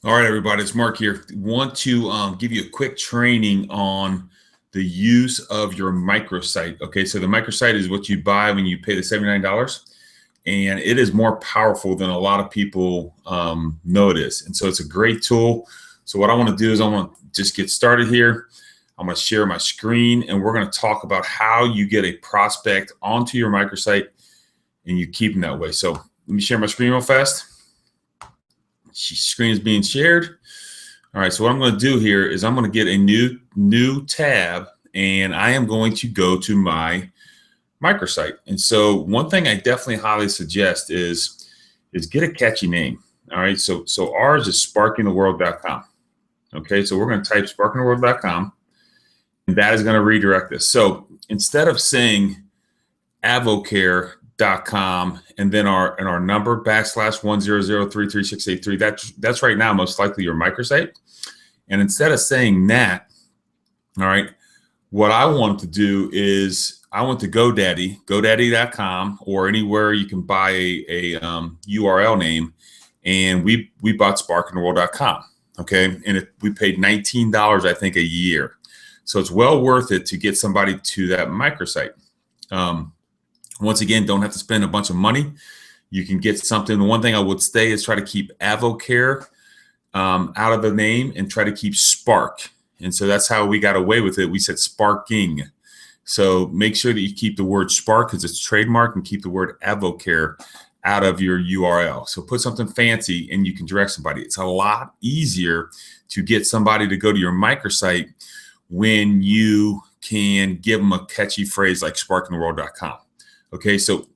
All right, everybody, it's Mark here. Want to give you a quick training on the use of your microsite. Okay, so the microsite is what you buy when you pay the $79, and it is more powerful than a lot of people know it is. And so it's a great tool. So what I want to do is I want to just get started here. I'm going to share my screen, and we're going to talk about how you get a prospect onto your microsite and you keep them that way. So let me share my screen real fast. Screen is being shared. All right, so what I'm going to do here is I'm going to get a new tab, and I am going to go to my microsite. And so one thing I definitely highly suggest is get a catchy name. All right, so ours is sparkingtheworld.com. Okay, so we're going to type sparkingtheworld.com, and that is going to redirect us. So instead of saying avocare.com and then our number /100333683, that's right now most likely your microsite. And instead of saying that, all right, what I want to do is I want to GoDaddy.com, or anywhere you can buy a URL name, and we bought sparkingtheworld.com. Okay, and we paid $19, I think, a year. So it's well worth it to get somebody to that microsite. Once again, don't have to spend a bunch of money. You can get something. The one thing I would say is try to keep avocare out of the name and try to keep Spark. And so that's how we got away with it. We said sparking. So make sure that you keep the word Spark because it's trademark, and keep the word avocare out of your URL. So put something fancy and you can direct somebody. It's a lot easier to get somebody to go to your microsite when you can give them a catchy phrase like sparkingtheworld.com. Okay, so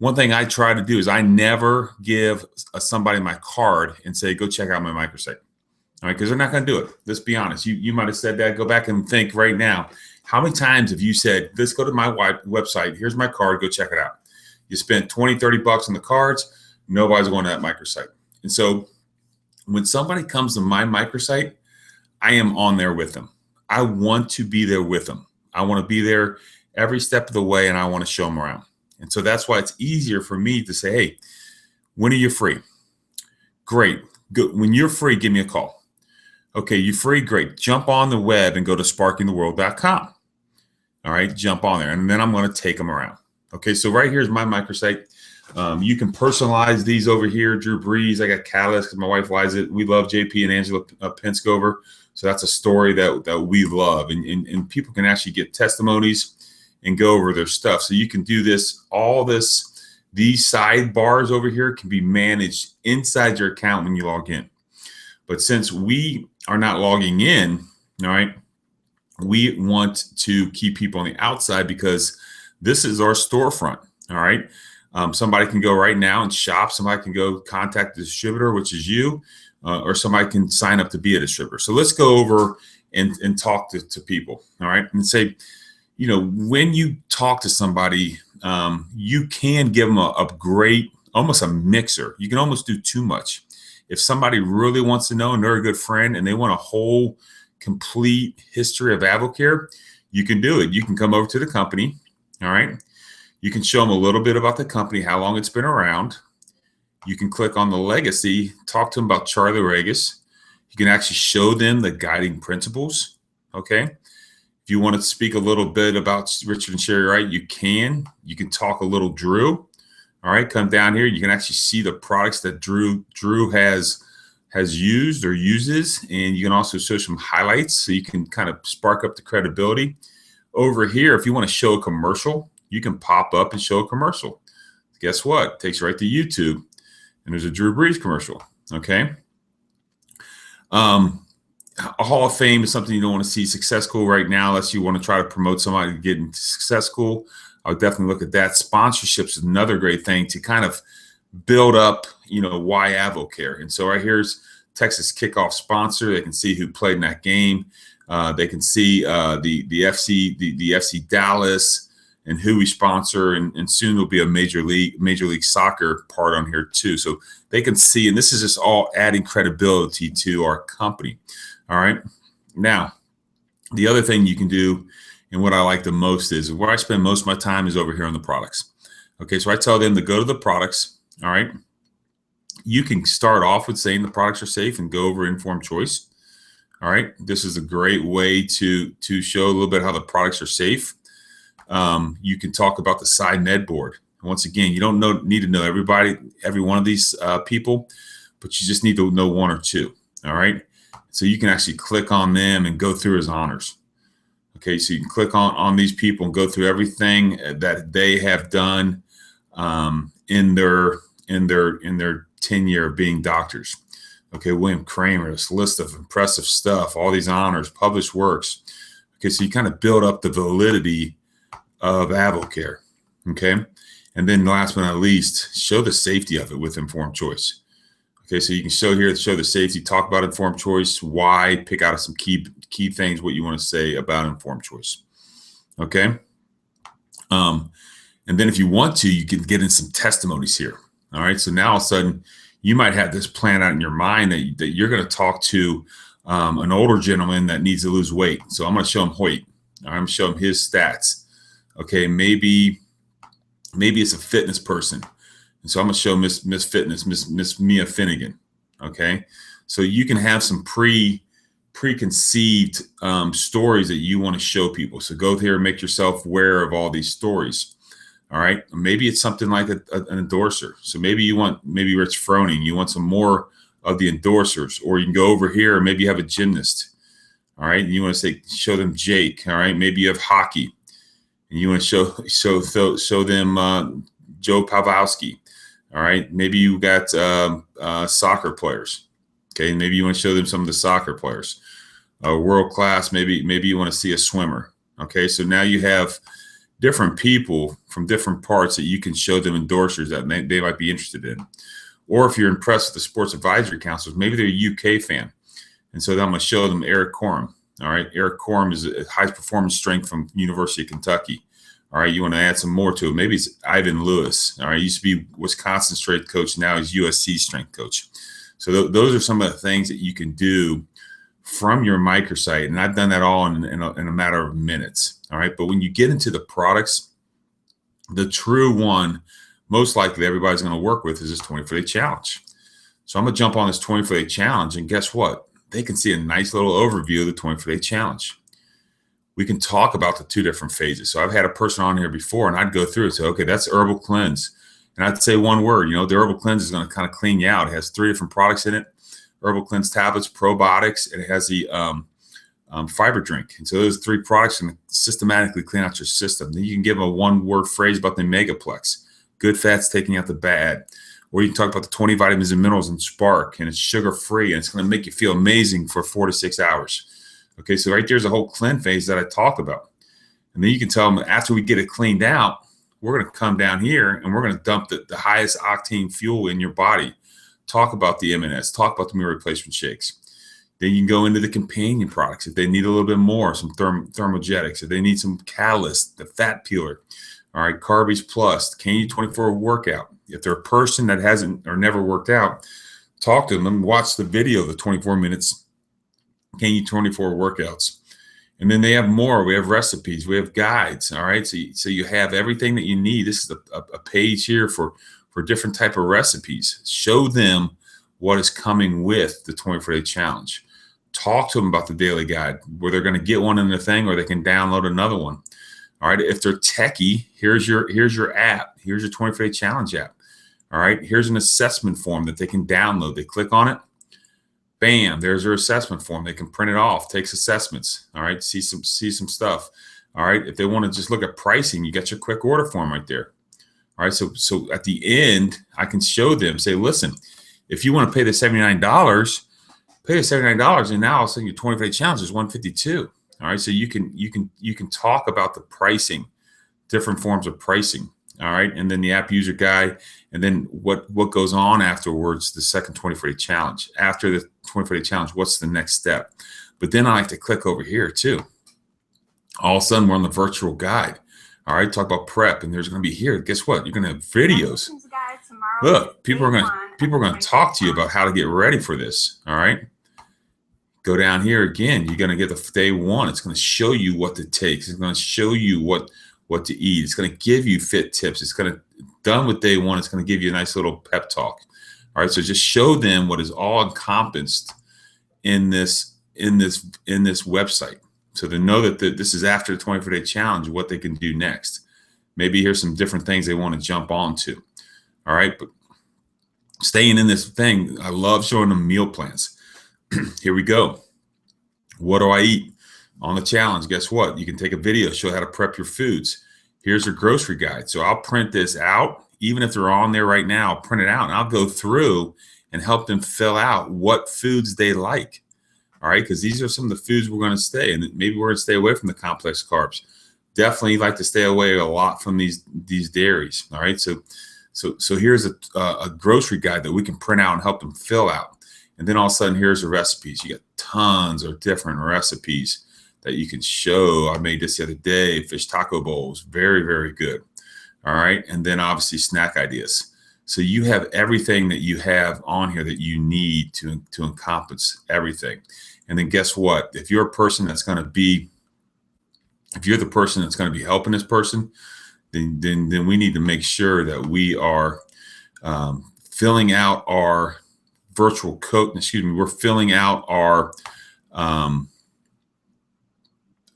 one thing I try to do is I never give somebody my card and say, go check out my microsite. All right, because they're not going to do it. Let's be honest. You might have said that. Go back and think right now. How many times have you said, let's go to my website. Here's my card. Go check it out. You spent 20, 30 bucks on the cards. Nobody's going to that microsite. And so when somebody comes to my microsite, I am on there with them. I want to be there with them. I want to be there every step of the way, and I want to show them around. And so that's why it's easier for me to say, hey, when are you free? Great. Good. When you're free, give me a call. Okay, you free? Great. Jump on the web and go to sparkingtheworld.com. All right, jump on there, and then I'm going to take them around. Okay, so right here is my microsite. You can personalize these over here. Drew Brees, I got Catalyst because my wife lies it. We love JP and Angela Penskover. So that's a story that we love. And people can actually get testimonies and go over their stuff. So you can do this, these sidebars over here can be managed inside your account when you log in. But since we are not logging in, all right, we want to keep people on the outside because this is our storefront. All right. Somebody can go right now and shop. Somebody can go contact the distributor, which is you, or somebody can sign up to be a distributor. So let's go over and talk to people. All right. And say, when you talk to somebody, you can give them a great, almost a mixer. You can almost do too much. If somebody really wants to know and they're a good friend and they want a whole complete history of avocare, you can do it. You can come over to the company. All right. You can show them a little bit about the company, how long it's been around. You can click on the legacy, talk to them about Charlie Regis. You can actually show them the guiding principles. Okay. If you want to speak a little bit about Richard and Sherry Wright, you can. You can talk a little Drew. All right, come down here. You can actually see the products that Drew has used or uses, and you can also show some highlights so you can kind of spark up the credibility. Over here, if you want to show a commercial, you can pop up and show a commercial. Guess what? It takes you right to YouTube, and there's a Drew Brees commercial. Okay. A Hall of Fame is something you don't want to see. Success School right now, unless you want to try to promote somebody to get into Success School. I would definitely look at that. Sponsorships is another great thing to kind of build up, why avocare. And so right here's Texas kickoff sponsor. They can see who played in that game. They can see the FC Dallas and who we sponsor, and soon there'll be a Major League Soccer part on here too. So they can see, and this is just all adding credibility to our company. All right. Now, the other thing you can do, and what I like the most is where I spend most of my time is over here on the products. Okay. So I tell them to go to the products. All right. You can start off with saying the products are safe and go over informed choice. All right. This is a great way to show a little bit how the products are safe. You can talk about the SciMed board. And once again, you don't need to know every one of these people, but you just need to know one or two. All right. So you can actually click on them and go through his honors. Okay. So you can click on these people and go through everything that they have done in their tenure of being doctors. Okay, William Kramer, this list of impressive stuff, all these honors, published works. Okay, so you kind of build up the validity of AvocCare. Okay, and then last but not least, show the safety of it with informed choice. Okay, so you can show the safety, talk about informed choice, why, pick out some key things, what you want to say about informed choice. Okay, and then if you want to, you can get in some testimonies here. All right, so now all of a sudden, you might have this plan out in your mind that you're going to talk to an older gentleman that needs to lose weight. So I'm going to show him Hoyt. I'm going to show him his stats. Okay, maybe it's a fitness person. And so I'm going to show Miss Fitness, Miss Mia Finnegan. Okay, so you can have some preconceived stories that you want to show people. So go there and make yourself aware of all these stories. All right. Maybe it's something like an endorser. So maybe you want Rich Froning. You want some more of the endorsers, or you can go over here and maybe you have a gymnast. All right. And you want to show them Jake. All right. Maybe you have hockey and you want to show them Joe Pawlowski. All right. Maybe you got soccer players. Okay. Maybe you want to show them some of the soccer players. World class. Maybe you want to see a swimmer. Okay. So now you have different people from different parts that you can show them endorsers that they might be interested in. Or if you're impressed with the sports advisory counselors, maybe they're a UK fan. And so then I'm going to show them Eric Corum. All right. Eric Corum is a high performance strength from University of Kentucky. All right. You want to add some more to it. Maybe it's Ivan Lewis. All right. He used to be Wisconsin strength coach. Now he's USC strength coach. So those are some of the things that you can do from your microsite. And I've done that all in a matter of minutes. All right. But when you get into the products, the true one, most likely everybody's going to work with is this 24-day challenge. So I'm going to jump on this 24-day challenge. And guess what? They can see a nice little overview of the 24-day challenge. We can talk about the two different phases. So I've had a person on here before and I'd go through and say, okay, that's herbal cleanse. And I'd say one word, the herbal cleanse is going to kind of clean you out. It has 3 different products in it. Herbal cleanse tablets, probiotics, and it has the fiber drink. And so those 3 products can systematically clean out your system. Then you can give them a 1-word phrase about the megaplex, good fats taking out the bad. Or you can talk about the 20 vitamins and minerals in Spark, and it's sugar-free, and it's going to make you feel amazing for 4 to 6 hours. Okay, so right there's a whole cleanse phase that I talk about. And then you can tell them after we get it cleaned out, we're going to come down here and we're going to dump the highest octane fuel in your body. Talk about the M&S, talk about the meal replacement shakes. Then you can go into the companion products if they need a little bit more, some thermogenics, if they need some catalyst, the fat peeler. All right, Carbies Plus, Candy 24 workout. If they're a person that hasn't or never worked out, talk to them, watch the video of the 24 minutes Candy 24 workouts. And then they have more. We have recipes. We have guides. All right, so you have everything that you need. This is a page here for different type of recipes. Show them what is coming with the 24-day challenge. Talk to them about the daily guide, where they're going to get one in the thing or they can download another one. All right. If they're techie, here's your app. Here's your 24-day challenge app. All right. Here's an assessment form that they can download. They click on it. Bam. There's their assessment form. They can print it off, takes assessments. All right. See some stuff. All right. If they want to just look at pricing, you got your quick order form right there. All right. So at the end, I can show them, say, listen, if you want to pay the $79, pay the $79, and now all of a sudden your 24-day challenge is $152. All right. So you can talk about the pricing, different forms of pricing. All right. And then the app user guide, and then what goes on afterwards, the second 24-day challenge. After the 24-day challenge, what's the next step? But then I like to click over here too. All of a sudden we're on the virtual guide. All right. Talk about prep, and there's going to be here. Guess what? You're going to have videos. Look, people are going to talk to you about how to get ready for this. All right. Go down here again. You're going to get the day one. It's going to show you what to take. It's going to show you what to eat. It's going to give you fit tips. It's going to, done with day one, it's going to give you a nice little pep talk. All right. So just show them what is all encompassed in this website. So they know that this is after the 24-day challenge, what they can do next. Maybe here's some different things they want to jump onto. All right. But staying in this thing, I love showing them meal plans. Here we go. What do I eat? On the challenge, guess what? You can take a video, show how to prep your foods. Here's your grocery guide. So I'll print this out. Even if they're on there right now, I'll print it out and I'll go through and help them fill out what foods they like. All right, because these are some of the foods we're going to stay, and maybe we're going to stay away from the complex carbs. Definitely like to stay away a lot from these dairies. All right, so here's a grocery guide that we can print out and help them fill out. And then all of a sudden, here's the recipes. You got tons of different recipes that you can show. I made this the other day, fish taco bowls, very, very good. All right, and then obviously snack ideas. So you have everything that you have on here that you need to encompass everything. And then guess what? If you're a person that's going to be, if you're the person that's going to be helping this person, then we need to make sure that we are filling out our virtual coach. Excuse me, we're filling out our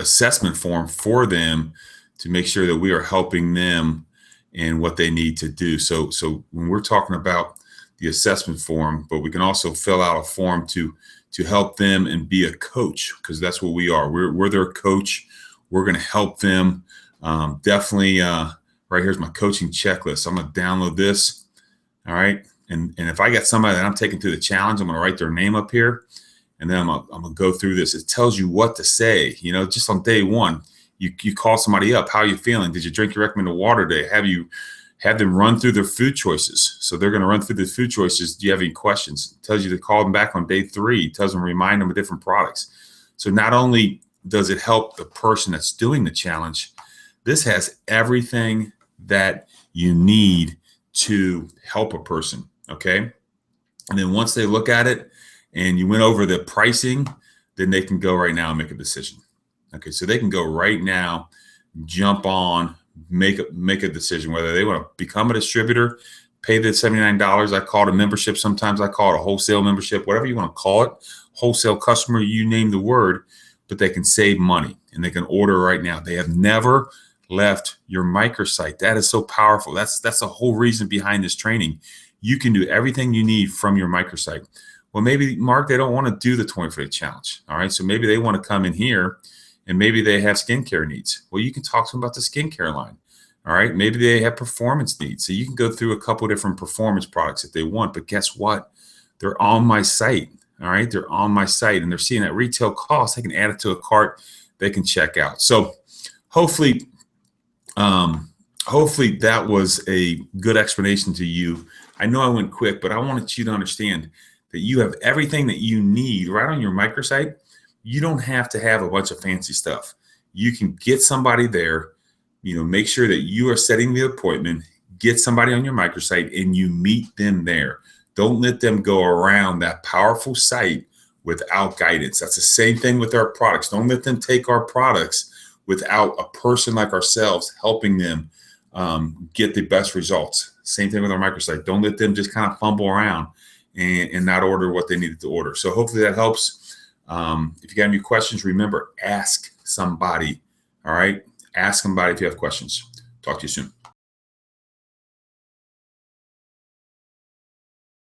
assessment form for them to make sure that we are helping them in what they need to do. So when we're talking about the assessment form, but we can also fill out a form to help them and be a coach, because that's what we are. We're their coach. We're going to help them. Definitely. Right here's my coaching checklist. I'm going to download this. All right. And if I get somebody that I'm taking through the challenge, I'm going to write their name up here. And then I'm going to go through this. It tells you what to say, just on day one. You call somebody up. How are you feeling? Did you drink your recommended water today? Have them run through their food choices. So they're going to run through the food choices. Do you have any questions? It tells you to call them back on day 3. It tells them, remind them of different products. So not only does it help the person that's doing the challenge, this has everything that you need to help a person. Okay. And then once they look at it and you went over the pricing, then they can go right now and make a decision. Okay, so they can go right now, jump on, make a decision whether they want to become a distributor, pay the $79. I call it a membership. Sometimes I call it a wholesale membership, whatever you want to call it. Wholesale customer, you name the word, but they can save money and they can order right now. They have never left your microsite. That is so powerful. That's the whole reason behind this training. You can do everything you need from your microsite. Well, maybe, Mark, they don't want to do the 24-day challenge. All right, so maybe they want to come in here and maybe they have skincare needs. Well, you can talk to them about the skincare line. All right. Maybe they have performance needs. So you can go through a couple of different performance products if they want. But guess what? They're on my site. All right. They're on my site and they're seeing that retail cost. They can add it to a cart. They can check out. So hopefully that was a good explanation to you. I know I went quick, but I wanted you to understand that you have everything that you need right on your microsite. You don't have to have a bunch of fancy stuff. You can get somebody there, make sure that you are setting the appointment, get somebody on your microsite and you meet them there. Don't let them go around that powerful site without guidance. That's the same thing with our products. Don't let them take our products without a person like ourselves helping them get the best results. Same thing with our microsite. Don't let them just kind of fumble around and not order what they needed to order. So hopefully that helps. If you got any questions, remember, ask somebody. All right. Ask somebody if you have questions. Talk to you soon.